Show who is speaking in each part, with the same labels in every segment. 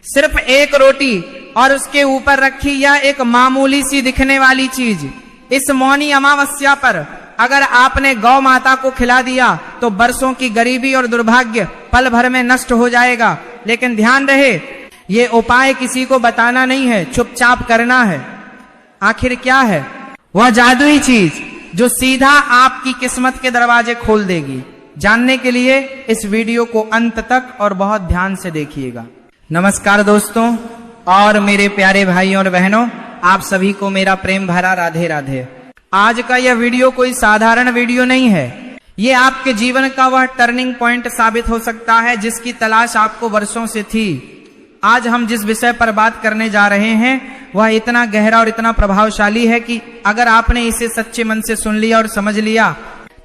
Speaker 1: सिर्फ एक रोटी और उसके ऊपर रखी यह एक मामूली सी दिखने वाली चीज, इस मौनी अमावस्या पर अगर आपने गौ माता को खिला दिया तो बरसों की गरीबी और दुर्भाग्य पल भर में नष्ट हो जाएगा। लेकिन ध्यान रहे, ये उपाय किसी को बताना नहीं है, चुपचाप करना है। आखिर क्या है वह जादुई चीज जो सीधा आपकी किस्मत के दरवाजे खोल देगी? जानने के लिए इस वीडियो को अंत तक और बहुत ध्यान से देखिएगा। नमस्कार दोस्तों और मेरे प्यारे भाइयों और बहनों, आप सभी को मेरा प्रेम भरा राधे राधे। आज का यह वीडियो कोई साधारण वीडियो नहीं है, ये आपके जीवन का वह टर्निंग पॉइंट साबित हो सकता है जिसकी तलाश आपको वर्षों से थी। आज हम जिस विषय पर बात करने जा रहे हैं वह इतना गहरा और इतना प्रभावशाली है कि अगर आपने इसे सच्चे मन से सुन लिया और समझ लिया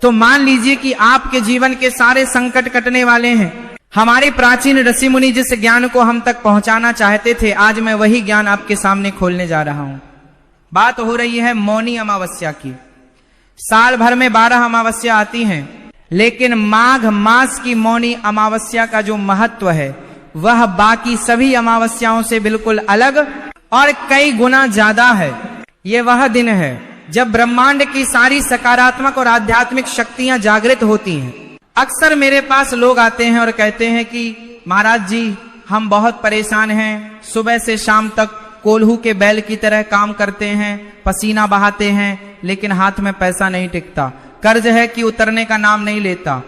Speaker 1: तो मान लीजिए कि आपके जीवन के सारे संकट कटने वाले हैं। हमारे प्राचीन ऋषि मुनि जिस ज्ञान को हम तक पहुंचाना चाहते थे, आज मैं वही ज्ञान आपके सामने खोलने जा रहा हूं। बात हो रही है मौनी अमावस्या की। साल भर में 12 अमावस्या आती हैं, लेकिन माघ मास की मौनी अमावस्या का जो महत्व है वह बाकी सभी अमावस्याओं से बिल्कुल अलग और कई गुना ज्यादा है। ये वह दिन है जब ब्रह्मांड की सारी सकारात्मक और आध्यात्मिक शक्तियां जागृत होती हैं। अक्सर मेरे पास लोग आते हैं और कहते हैं कि महाराज जी, हम बहुत परेशान हैं, सुबह से शाम तक कोल्हू के बैल की तरह काम करते हैं, पसीना बहाते हैं, लेकिन हाथ में पैसा नहीं टिकता, कर्ज है कि उतरने का नाम नहीं लेता,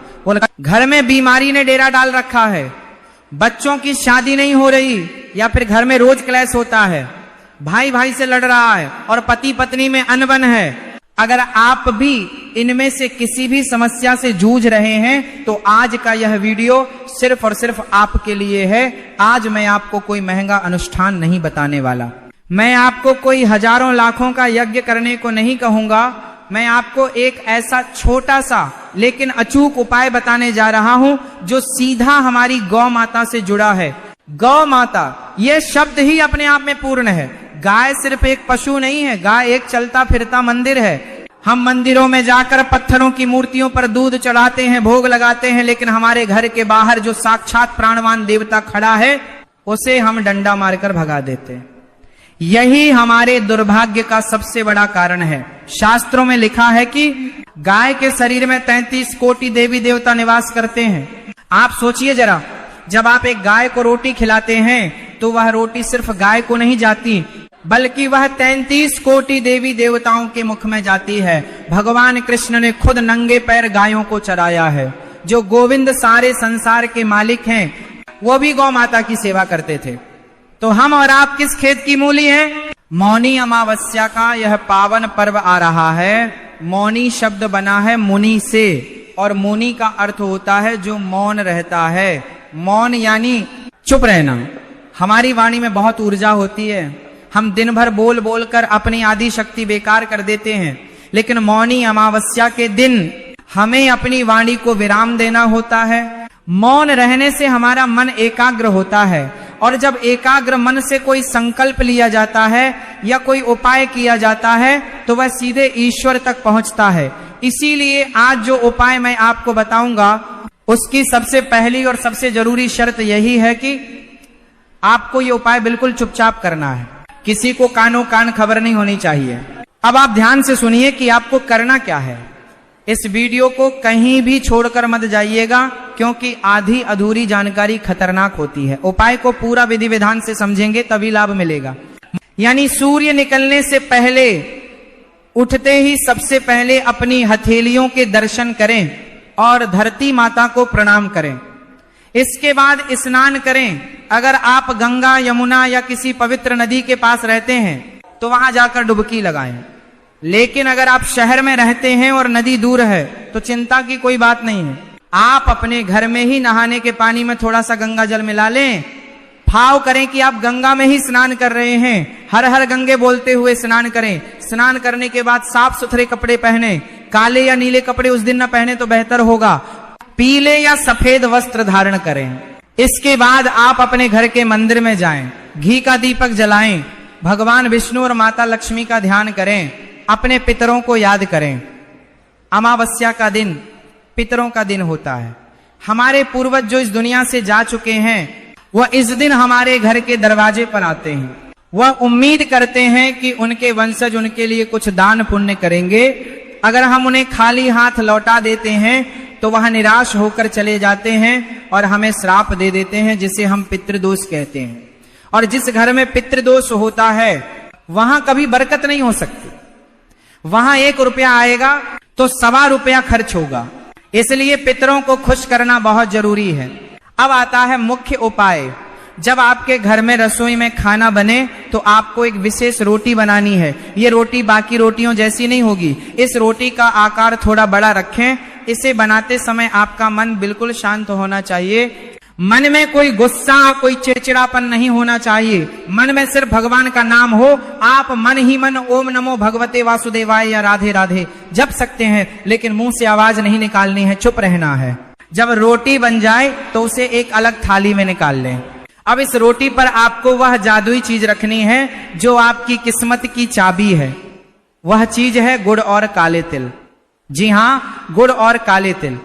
Speaker 1: घर में बीमारी ने डेरा डाल रखा है, बच्चों की शादी नहीं हो रही, या फिर घर में रोज क्लेश होता है, भाई भाई से लड़ रहा है और पति पत्नी में अनबन है। अगर आप भी इनमें से किसी भी समस्या से जूझ रहे हैं तो आज का यह वीडियो सिर्फ और सिर्फ आपके लिए है। आज मैं आपको कोई महंगा अनुष्ठान नहीं बताने वाला, मैं आपको कोई हजारों लाखों का यज्ञ करने को नहीं कहूंगा। मैं आपको एक ऐसा छोटा सा लेकिन अचूक उपाय बताने जा रहा हूं जो सीधा हमारी गौ माता से जुड़ा है। गौ माता यह शब्द ही अपने आप में पूर्ण है। गाय सिर्फ एक पशु नहीं है, गाय एक चलता फिरता मंदिर है। हम मंदिरों में जाकर पत्थरों की मूर्तियों पर दूध चढ़ाते हैं, भोग लगाते हैं, लेकिन हमारे घर के बाहर जो साक्षात प्राणवान देवता खड़ा है उसे हम डंडा मारकर भगा देते हैं। यही हमारे दुर्भाग्य का सबसे बड़ा कारण है। शास्त्रों में लिखा है कि गाय के शरीर में 33 कोटि देवी देवता निवास करते हैं। आप सोचिए जरा, जब आप एक गाय को रोटी खिलाते हैं तो वह रोटी सिर्फ गाय को नहीं जाती, बल्कि वह 33 कोटि देवी देवताओं के मुख में जाती है। भगवान कृष्ण ने खुद नंगे पैर गायों को चराया है। जो गोविंद सारे संसार के मालिक हैं वो भी गौ माता की सेवा करते थे। तो हम और आप किस खेत की मूली हैं? मौनी अमावस्या का यह पावन पर्व आ रहा है। मौनी शब्द बना है मुनि से, और मुनि का अर्थ होता है जो मौन रहता है। मौन यानी चुप रहना। हमारी वाणी में बहुत ऊर्जा होती है, हम दिन भर बोल बोल कर अपनी आधी शक्ति बेकार कर देते हैं, लेकिन मौनी अमावस्या के दिन हमें अपनी वाणी को विराम देना होता है। मौन रहने से हमारा मन एकाग्र होता है, और जब एकाग्र मन से कोई संकल्प लिया जाता है या कोई उपाय किया जाता है तो वह सीधे ईश्वर तक पहुंचता है। इसीलिए आज जो उपाय मैं आपको बताऊंगा उसकी सबसे पहली और सबसे जरूरी शर्त यही है कि आपको ये उपाय बिल्कुल चुपचाप करना है, किसी को कानों कान खबर नहीं होनी चाहिए। अब आप ध्यान से सुनिए कि आपको करना क्या है। इस वीडियो को कहीं भी छोड़कर मत जाइएगा, क्योंकि आधी अधूरी जानकारी खतरनाक होती है। उपाय को पूरा विधि विधान से समझेंगे तभी लाभ मिलेगा। यानी सूर्य निकलने से पहले, उठते ही सबसे पहले अपनी हथेलियों के दर्शन करें और धरती माता को प्रणाम करें। इसके बाद स्नान करें। अगर आप गंगा, यमुना या किसी पवित्र नदी के पास रहते हैं तो वहां जाकर डुबकी लगाएं। लेकिन अगर आप शहर में रहते हैं और नदी दूर है तो चिंता की कोई बात नहीं है, आप अपने घर में ही नहाने के पानी में थोड़ा सा गंगा जल मिला लें। भाव करें कि आप गंगा में ही स्नान कर रहे हैं, हर हर गंगे बोलते हुए स्नान करें। स्नान करने के बाद साफ सुथरे कपड़े पहने, काले या नीले कपड़े उस दिन न पहने तो बेहतर होगा, पीले या सफेद वस्त्र धारण करें। इसके बाद आप अपने घर के मंदिर में जाएं, घी का दीपक जलाएं, भगवान विष्णु और माता लक्ष्मी का ध्यान करें, अपने पितरों को याद करें। अमावस्या का दिन पितरों का दिन होता है। हमारे पूर्वज जो इस दुनिया से जा चुके हैं वह इस दिन हमारे घर के दरवाजे पर आते हैं। वह उम्मीद करते हैं कि उनके वंशज उनके लिए कुछ दान पुण्य करेंगे। अगर हम उन्हें खाली हाथ लौटा देते हैं तो वह निराश होकर चले जाते हैं और हमें श्राप दे देते हैं, जिसे हम पितृदोष कहते हैं। और जिस घर में पितृदोष होता है वहां कभी बरकत नहीं हो सकती। वहां 1 रुपया आएगा तो 1.25 रुपया खर्च होगा। इसलिए पितरों को खुश करना बहुत जरूरी है। अब आता है मुख्य उपाय। जब आपके घर में रसोई में खाना बने तो आपको एक विशेष रोटी बनानी है। ये रोटी बाकी रोटियों जैसी नहीं होगी। इस रोटी का आकार थोड़ा बड़ा रखें। इसे बनाते समय आपका मन बिल्कुल शांत होना चाहिए। मन में कोई गुस्सा, कोई चिड़चिड़ापन नहीं होना चाहिए। मन में सिर्फ भगवान का नाम हो। आप मन ही मन ओम नमो भगवते वासुदेवाय या राधे राधे जप सकते हैं, लेकिन मुंह से आवाज नहीं निकालनी है, चुप रहना है। जब रोटी बन जाए तो उसे एक अलग थाली में निकाल लें। अब इस रोटी पर आपको वह जादुई चीज रखनी है जो आपकी किस्मत की चाबी है। वह चीज है गुड़ और काले तिल। जी हां, गुड़ और काले तिल।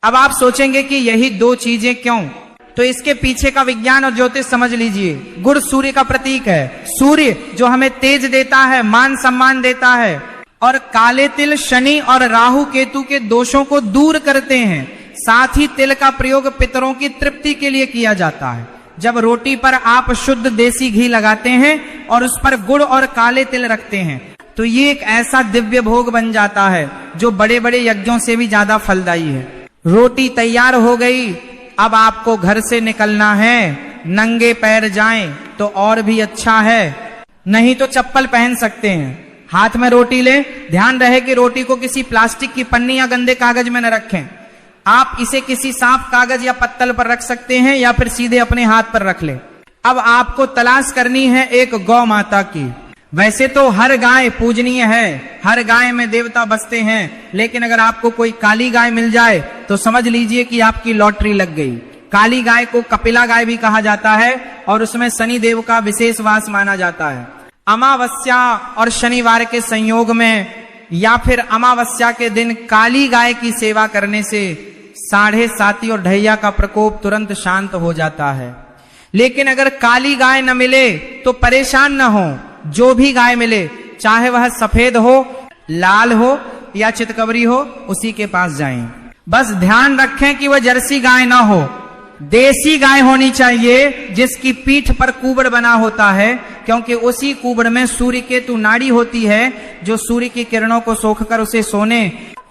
Speaker 1: अब आप सोचेंगे कि यही 2 चीजें क्यों? तो इसके पीछे का विज्ञान और ज्योतिष समझ लीजिए। गुड़ सूर्य का प्रतीक है। सूर्य जो हमें तेज देता है, मान सम्मान देता है। और काले तिल शनि और राहु केतु के दोषों को दूर करते हैं। साथ ही तिल का प्रयोग पितरों की तृप्ति के लिए किया जाता है। जब रोटी पर आप शुद्ध देसी घी लगाते हैं और उस पर गुड़ और काले तिल रखते हैं तो ये एक ऐसा दिव्य भोग बन जाता है जो बड़े बड़े यज्ञों से भी ज्यादा फलदायी है। रोटी तैयार हो गई। अब आपको घर से निकलना है। नंगे पैर जाएं तो और भी अच्छा है, नहीं तो चप्पल पहन सकते हैं। हाथ में रोटी लें। ध्यान रहे कि रोटी को किसी प्लास्टिक की पन्नी या गंदे कागज में न रखें। आप इसे किसी साफ कागज या पत्तल पर रख सकते हैं या फिर सीधे अपने हाथ पर रख लें। अब आपको तलाश करनी है एक गौ माता की। वैसे तो हर गाय पूजनीय है, हर गाय में देवता बसते हैं, लेकिन अगर आपको कोई काली गाय मिल जाए तो समझ लीजिए कि आपकी लॉटरी लग गई। काली गाय को कपिला गाय भी कहा जाता है और उसमें शनि देव का विशेष वास माना जाता है। अमावस्या और शनिवार के संयोग में या फिर अमावस्या के दिन काली गाय की सेवा करने से 7.5 और ढैया का प्रकोप तुरंत शांत हो जाता है। लेकिन अगर काली गाय न मिले तो परेशान न हो। जो भी गाय मिले, चाहे वह सफेद हो, लाल हो या चितकबरी हो, उसी के पास जाएं। बस ध्यान रखें कि वह जर्सी गाय ना हो। देसी गाय होनी चाहिए जिसकी पीठ पर कुबड़ बना होता है, क्योंकि उसी कुबड़ में सूर्य केतु नाड़ी होती है जो सूर्य की किरणों को सोखकर उसे सोने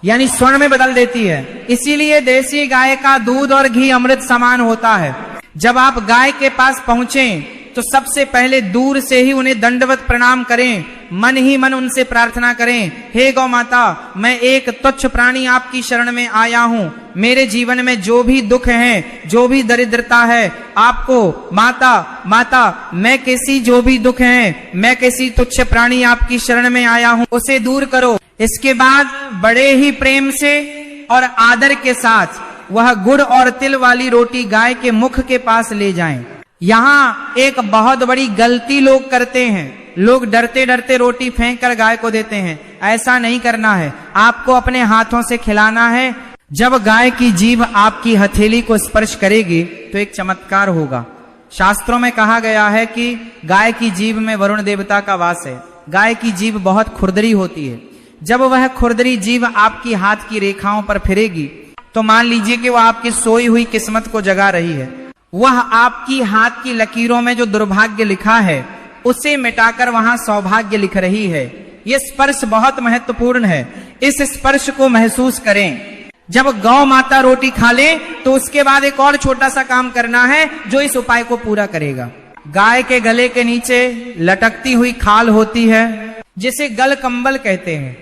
Speaker 1: यानी स्वर्ण में बदल देती है। इसीलिए देसी गाय का दूध और घी अमृत समान होता है। जब आप गाय के पास पहुंचे तो सबसे पहले दूर से ही उन्हें दंडवत प्रणाम करें। मन ही मन उनसे प्रार्थना करें, हे गौ माता, मैं एक तुच्छ प्राणी आपकी शरण में आया हूँ। मेरे जीवन में जो भी दुख है, जो भी दरिद्रता है, आपको माता मैं कैसी जो भी दुख है, मैं कैसी तुच्छ प्राणी आपकी शरण में आया हूँ, उसे दूर करो। इसके बाद बड़े ही प्रेम से और आदर के साथ वह गुड़ और तिल वाली रोटी गाय के मुख के पास ले जाएं। यहाँ एक बहुत बड़ी गलती लोग करते हैं। लोग डरते डरते रोटी फेंक कर गाय को देते हैं। ऐसा नहीं करना है। आपको अपने हाथों से खिलाना है। जब गाय की जीभ आपकी हथेली को स्पर्श करेगी तो एक चमत्कार होगा। शास्त्रों में कहा गया है कि गाय की जीभ में वरुण देवता का वास है। गाय की जीभ बहुत खुरदरी होती है। जब वह खुरदरी जीभ आपकी हाथ की रेखाओं पर फिरेगी तो मान लीजिए कि वह आपकी सोई हुई किस्मत को जगा रही है। वह आपकी हाथ की लकीरों में जो दुर्भाग्य लिखा है उसे मिटाकर वहां सौभाग्य लिख रही है। यह स्पर्श बहुत महत्वपूर्ण है। इस स्पर्श को महसूस करें। जब गौ माता रोटी खा ले तो उसके बाद एक और छोटा सा काम करना है जो इस उपाय को पूरा करेगा। गाय के गले के नीचे लटकती हुई खाल होती है जिसे गल कंबल कहते हैं।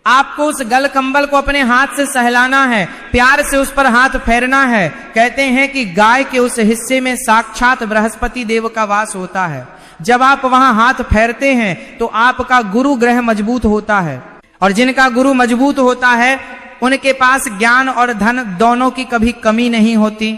Speaker 1: आपको उस गल कंबल को अपने हाथ से सहलाना है, प्यार से उस पर हाथ फेरना है। कहते हैं कि गाय के उस हिस्से में साक्षात बृहस्पति देव का वास होता है। जब आप वहां हाथ फेरते हैं तो आपका गुरु ग्रह मजबूत होता है, और जिनका गुरु मजबूत होता है उनके पास ज्ञान और धन दोनों की कभी कमी नहीं होती।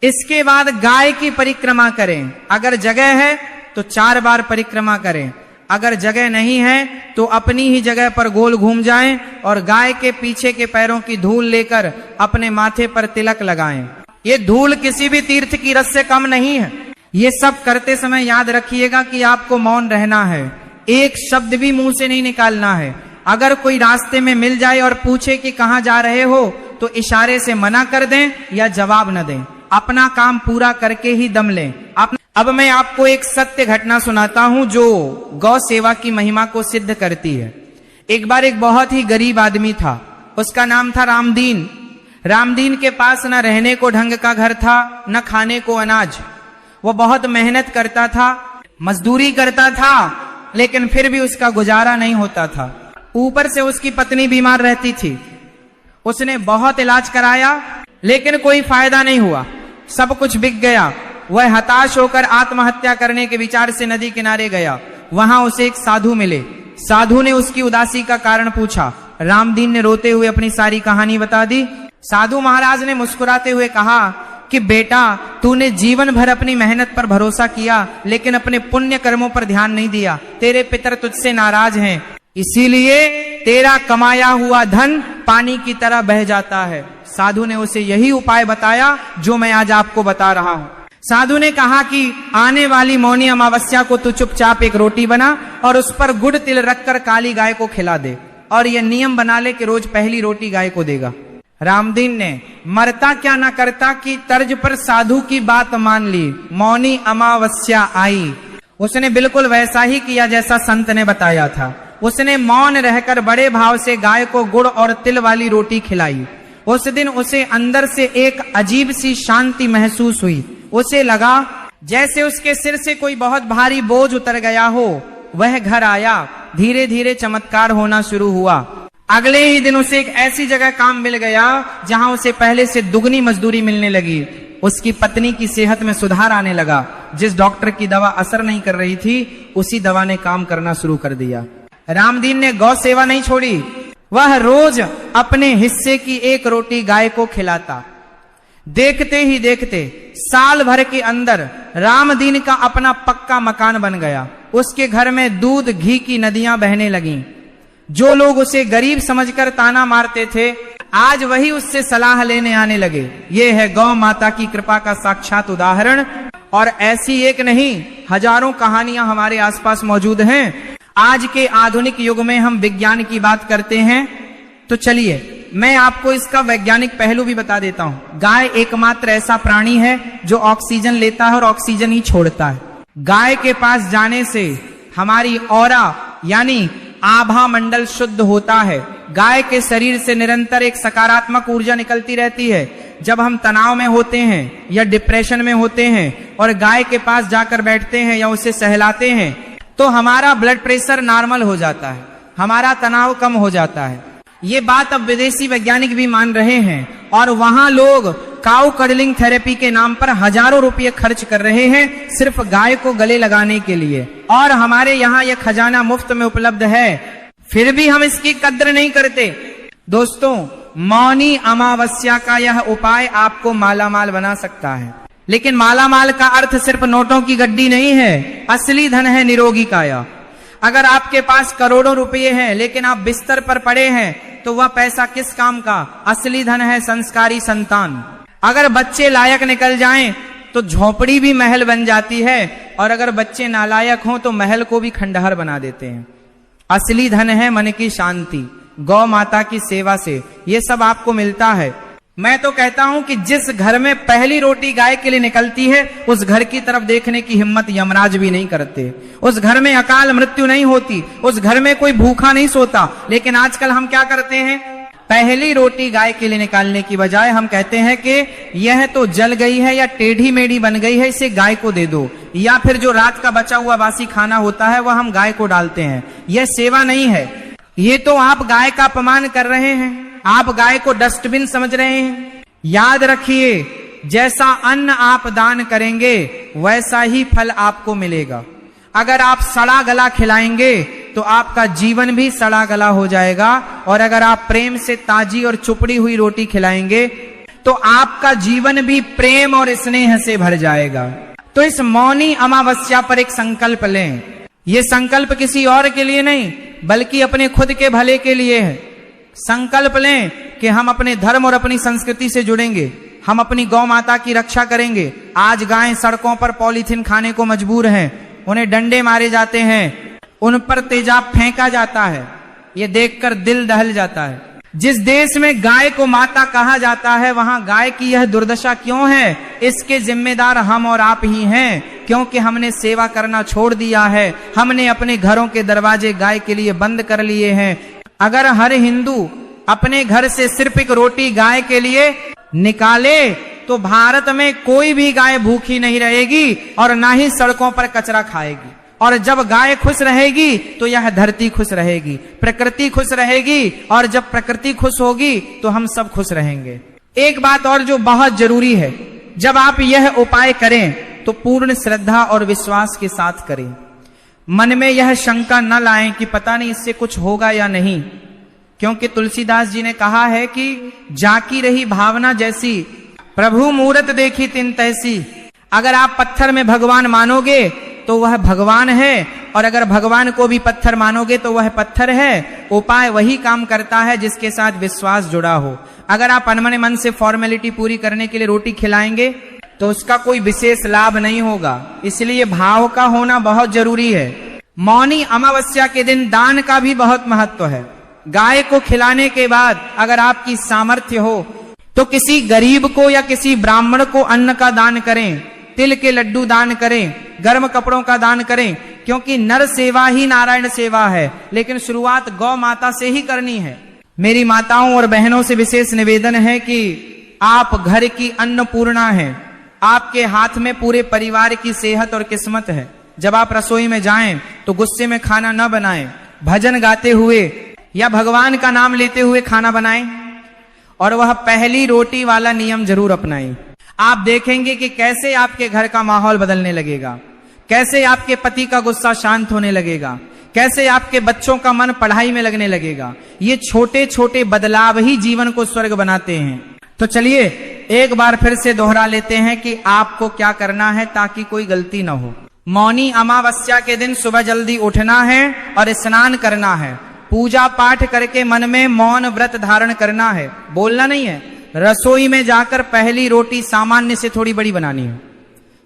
Speaker 1: इसके बाद गाय की परिक्रमा करें। अगर जगह है तो 4 बार परिक्रमा करें। अगर जगह नहीं है तो अपनी ही जगह पर गोल घूम जाएं और गाय के पीछे के पैरों की धूल लेकर अपने माथे पर तिलक लगाएं। ये धूल किसी भी तीर्थ की रस से कम नहीं है। ये सब करते समय याद रखिएगा कि आपको मौन रहना है, एक शब्द भी मुंह से नहीं निकालना है। अगर कोई रास्ते में मिल जाए और पूछे कि कहां जा रहे हो तो इशारे से मना कर दें या जवाब न दें, अपना काम पूरा करके ही दम लें। अब मैं आपको एक सत्य घटना सुनाता हूं जो गौ सेवा की महिमा को सिद्ध करती है। एक बार एक बहुत ही गरीब आदमी था, उसका नाम था रामदीन। रामदीन के पास न रहने को ढंग का घर था, न खाने को अनाज। वो बहुत मेहनत करता था, मजदूरी करता था, लेकिन फिर भी उसका गुजारा नहीं होता था। ऊपर से उसकी पत्नी बीमार रहती थी। उसने बहुत इलाज कराया लेकिन कोई फायदा नहीं हुआ, सब कुछ बिक गया। वह हताश होकर आत्महत्या करने के विचार से नदी किनारे गया। वहां उसे एक साधु मिले। साधु ने उसकी उदासी का कारण पूछा। रामदीन ने रोते हुए अपनी सारी कहानी बता दी। साधु महाराज ने मुस्कुराते हुए कहा कि बेटा, तूने जीवन भर अपनी मेहनत पर भरोसा किया लेकिन अपने पुण्य कर्मों पर ध्यान नहीं दिया। तेरे पितर तुझसे नाराज हैं, इसीलिए तेरा कमाया हुआ धन पानी की तरह बह जाता है। साधु ने उसे यही उपाय बताया जो मैं आज आपको बता रहा हूं। साधु ने कहा कि आने वाली मौनी अमावस्या को तू चुपचाप एक रोटी बना और उस पर गुड़ तिल रखकर काली गाय को खिला दे, और यह नियम बना ले कि रोज पहली रोटी गाय को देगा। रामदीन ने मरता क्या ना करता की तर्ज पर साधु की बात मान ली। मौनी अमावस्या आई, उसने बिल्कुल वैसा ही किया जैसा संत ने बताया था। उसने मौन रहकर बड़े भाव से गाय को गुड़ और तिल वाली रोटी खिलाई। उस दिन उसे अंदर से एक अजीब सी शांति महसूस हुई। उसे लगा जैसे उसके सिर से कोई बहुत भारी बोझ उतर गया हो। वह घर आया, धीरे धीरे चमत्कार होना शुरू हुआ। अगले ही दिन उसे एक ऐसी जगह काम मिल गया जहां उसे पहले से दुगनी मजदूरी मिलने लगी। उसकी पत्नी की सेहत में सुधार आने लगा। जिस डॉक्टर की दवा असर नहीं कर रही थी, उसी दवा ने काम करना शुरू कर दिया। रामदीन ने गौ सेवा नहीं छोड़ी। वह रोज अपने हिस्से की एक रोटी गाय को खिलाता। देखते ही देखते साल भर के अंदर रामदीन का अपना पक्का मकान बन गया। उसके घर में दूध घी की नदियां बहने लगीं। जो लोग उसे गरीब समझकर ताना मारते थे, आज वही उससे सलाह लेने आने लगे। ये है गौ माता की कृपा का साक्षात उदाहरण। और ऐसी एक नहीं, हजारों कहानियां हमारे आसपास मौजूद हैं। आज के आधुनिक युग में हम विज्ञान की बात करते हैं, तो चलिए मैं आपको इसका वैज्ञानिक पहलू भी बता देता हूं। गाय एकमात्र ऐसा प्राणी है जो ऑक्सीजन लेता है और ऑक्सीजन ही छोड़ता है। गाय के पास जाने से हमारी ऑरा यानी आभा मंडल शुद्ध होता है। गाय के शरीर से निरंतर एक सकारात्मक ऊर्जा निकलती रहती है। जब हम तनाव में होते हैं या डिप्रेशन में होते हैं और गाय के पास जाकर बैठते हैं या उसे सहलाते हैं, तो हमारा ब्लड प्रेशर नॉर्मल हो जाता है, हमारा तनाव कम हो जाता है। ये बात अब विदेशी वैज्ञानिक भी मान रहे हैं और वहां लोग काउ कडलिंग थेरेपी के नाम पर हजारों रुपये खर्च कर रहे हैं सिर्फ गाय को गले लगाने के लिए। और हमारे यहाँ यह खजाना मुफ्त में उपलब्ध है, फिर भी हम इसकी कद्र नहीं करते। दोस्तों, मौनी अमावस्या का यह उपाय आपको मालामाल बना सकता है। लेकिन मालामाल का अर्थ सिर्फ नोटों की गड्डी नहीं है। असली धन है निरोगी काया। अगर आपके पास करोड़ों रुपये हैं लेकिन आप बिस्तर पर पड़े हैं, तो वह पैसा किस काम का? असली धन है संस्कारी संतान। अगर बच्चे लायक निकल जाएं तो झोपड़ी भी महल बन जाती है, और अगर बच्चे नालायक हों तो महल को भी खंडहर बना देते हैं। असली धन है मन की शांति। गौ माता की सेवा से ये सब आपको मिलता है। मैं तो कहता हूं कि जिस घर में पहली रोटी गाय के लिए निकलती है, उस घर की तरफ देखने की हिम्मत यमराज भी नहीं करते। उस घर में अकाल मृत्यु नहीं होती, उस घर में कोई भूखा नहीं सोता। लेकिन आजकल हम क्या करते हैं? पहली रोटी गाय के लिए निकालने की बजाय हम कहते हैं कि यह तो जल गई है या टेढ़ी मेढ़ी बन गई है, इसे गाय को दे दो। या फिर जो रात का बचा हुआ बासी खाना होता है वह हम गाय को डालते हैं। यह सेवा नहीं है, ये तो आप गाय का अपमान कर रहे हैं। आप गाय को डस्टबिन समझ रहे हैं। याद रखिए, जैसा अन्न आप दान करेंगे वैसा ही फल आपको मिलेगा। अगर आप सड़ा गला खिलाएंगे तो आपका जीवन भी सड़ा गला हो जाएगा, और अगर आप प्रेम से ताजी और चुपड़ी हुई रोटी खिलाएंगे तो आपका जीवन भी प्रेम और स्नेह से भर जाएगा। तो इस मौनी अमावस्या पर एक संकल्प लें। ये संकल्प किसी और के लिए नहीं बल्कि अपने खुद के भले के लिए है। संकल्प लें कि हम अपने धर्म और अपनी संस्कृति से जुड़ेंगे। हम अपनी गौ माता की रक्षा करेंगे। आज गायें सड़कों पर पॉलीथीन खाने को मजबूर हैं, उन्हें डंडे मारे जाते हैं, उन पर तेजाब फेंका जाता है। ये देखकर दिल दहल जाता है। जिस देश में गाय को माता कहा जाता है, वहां गाय की यह दुर्दशा क्यों है? इसके जिम्मेदार हम और आप ही हैं, क्योंकि हमने सेवा करना छोड़ दिया है। हमने अपने घरों के दरवाजे गाय के लिए बंद कर लिए हैं। अगर हर हिंदू अपने घर से सिर्फ एक रोटी गाय के लिए निकाले तो भारत में कोई भी गाय भूखी नहीं रहेगी और ना ही सड़कों पर कचरा खाएगी। और जब गाय खुश रहेगी तो यह धरती खुश रहेगी, प्रकृति खुश रहेगी, और जब प्रकृति खुश होगी तो हम सब खुश रहेंगे। एक बात और जो बहुत जरूरी है, जब आप यह उपाय करें तो पूर्ण श्रद्धा और विश्वास के साथ करें। मन में यह शंका न लाएं कि पता नहीं इससे कुछ होगा या नहीं, क्योंकि तुलसीदास जी ने कहा है कि जाकी रही भावना जैसी, प्रभु मूरत देखी तिन तैसी। अगर आप पत्थर में भगवान मानोगे तो वह भगवान है, और अगर भगवान को भी पत्थर मानोगे तो वह पत्थर है। उपाय वही काम करता है जिसके साथ विश्वास जुड़ा हो। अगर आप अनमने मन से फॉर्मेलिटी पूरी करने के लिए रोटी खिलाएंगे तो उसका कोई विशेष लाभ नहीं होगा। इसलिए भाव का होना बहुत जरूरी है। मौनी अमावस्या के दिन दान का भी बहुत महत्व है। गाय को खिलाने के बाद अगर आपकी सामर्थ्य हो तो किसी गरीब को या किसी ब्राह्मण को अन्न का दान करें, तिल के लड्डू दान करें, गर्म कपड़ों का दान करें, क्योंकि नर सेवा ही नारायण सेवा है। लेकिन शुरुआत गौ माता से ही करनी है। मेरी माताओं और बहनों से विशेष निवेदन है कि आप घर की अन्नपूर्णा हैं। आपके हाथ में पूरे परिवार की सेहत और किस्मत है। जब आप रसोई में जाएं तो गुस्से में खाना न बनाएं, भजन गाते हुए या भगवान का नाम लेते हुए खाना बनाएं, और वह पहली रोटी वाला नियम जरूर अपनाएं। आप देखेंगे कि कैसे आपके घर का माहौल बदलने लगेगा, कैसे आपके पति का गुस्सा शांत होने लगेगा, कैसे आपके बच्चों का मन पढ़ाई में लगने लगेगा। ये छोटे छोटे बदलाव ही जीवन को स्वर्ग बनाते हैं। तो चलिए एक बार फिर से दोहरा लेते हैं कि आपको क्या करना है ताकि कोई गलती ना हो। मौनी अमावस्या के दिन सुबह जल्दी उठना है और स्नान करना है। पूजा पाठ करके मन में मौन व्रत धारण करना है, बोलना नहीं है। रसोई में जाकर पहली रोटी सामान्य से थोड़ी बड़ी बनानी है।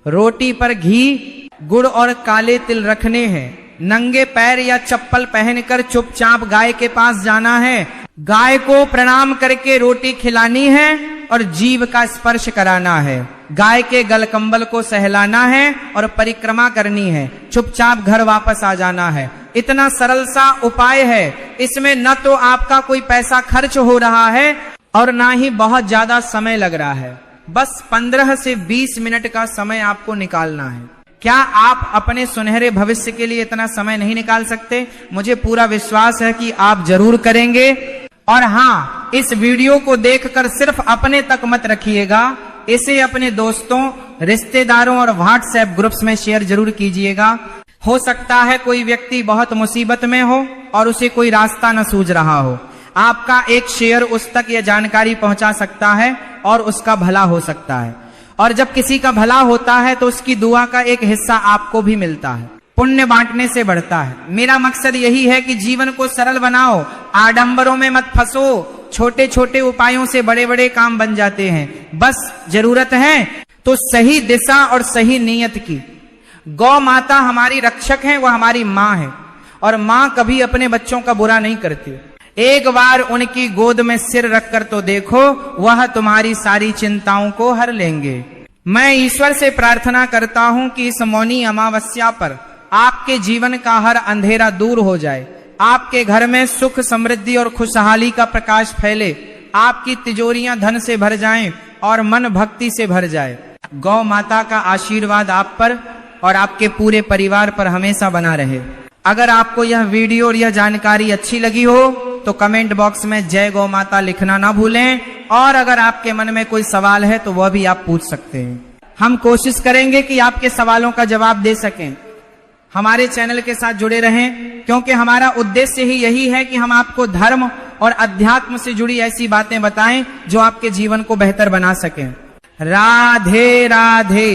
Speaker 1: रोटी पर घी, गुड़ और काले तिल रखने हैं। नंगे पैर या चप्पल पहनकर चुपचाप गाय के पास जाना है। गाय को प्रणाम करके रोटी खिलानी है और जीभ का स्पर्श कराना है। गाय के गलकंबल को सहलाना है और परिक्रमा करनी है। चुपचाप घर वापस आ जाना है। इतना सरल सा उपाय है। इसमें न तो आपका कोई पैसा खर्च हो रहा है और ना ही बहुत ज्यादा समय लग रहा है। बस 15 से 20 मिनट का समय आपको निकालना है। क्या आप अपने सुनहरे भविष्य के लिए इतना समय नहीं निकाल सकते? मुझे पूरा विश्वास है कि आप जरूर करेंगे। और हाँ, इस वीडियो को देखकर सिर्फ अपने तक मत रखिएगा, इसे अपने दोस्तों, रिश्तेदारों और व्हाट्सएप ग्रुप्स में शेयर जरूर कीजिएगा। हो सकता है कोई व्यक्ति बहुत मुसीबत में हो और उसे कोई रास्ता न सूझ रहा हो। आपका एक शेयर उस तक यह जानकारी पहुंचा सकता है और उसका भला हो सकता है। और जब किसी का भला होता है तो उसकी दुआ का एक हिस्सा आपको भी मिलता है। पुण्य बांटने से बढ़ता है। मेरा मकसद यही है कि जीवन को सरल बनाओ, आडंबरों में मत फंसो। छोटे छोटे उपायों से बड़े बड़े काम बन जाते हैं। बस जरूरत है तो सही दिशा और सही नीयत की। गौ माता हमारी रक्षक है, वह हमारी माँ है, और माँ कभी अपने बच्चों का बुरा नहीं करती। एक बार उनकी गोद में सिर रखकर तो देखो, वह तुम्हारी सारी चिंताओं को हर लेंगे। मैं ईश्वर से प्रार्थना करता हूं कि इस मौनी अमावस्या पर आपके जीवन का हर अंधेरा दूर हो जाए, आपके घर में सुख, समृद्धि और खुशहाली का प्रकाश फैले, आपकी तिजोरियां धन से भर जाएं और मन भक्ति से भर जाए। गौ माता का आशीर्वाद आप पर और आपके पूरे परिवार पर हमेशा बना रहे। अगर आपको यह वीडियो और यह जानकारी अच्छी लगी हो तो कमेंट बॉक्स में जय गौ माता लिखना ना भूलें, और अगर आपके मन में कोई सवाल है तो वह भी आप पूछ सकते हैं। हम कोशिश करेंगे कि आपके सवालों का जवाब दे सकें। हमारे चैनल के साथ जुड़े रहें, क्योंकि हमारा उद्देश्य ही यही है कि हम आपको धर्म और अध्यात्म से जुड़ी ऐसी बातें बताएं जो आपके जीवन को बेहतर बना सकें। राधे राधे।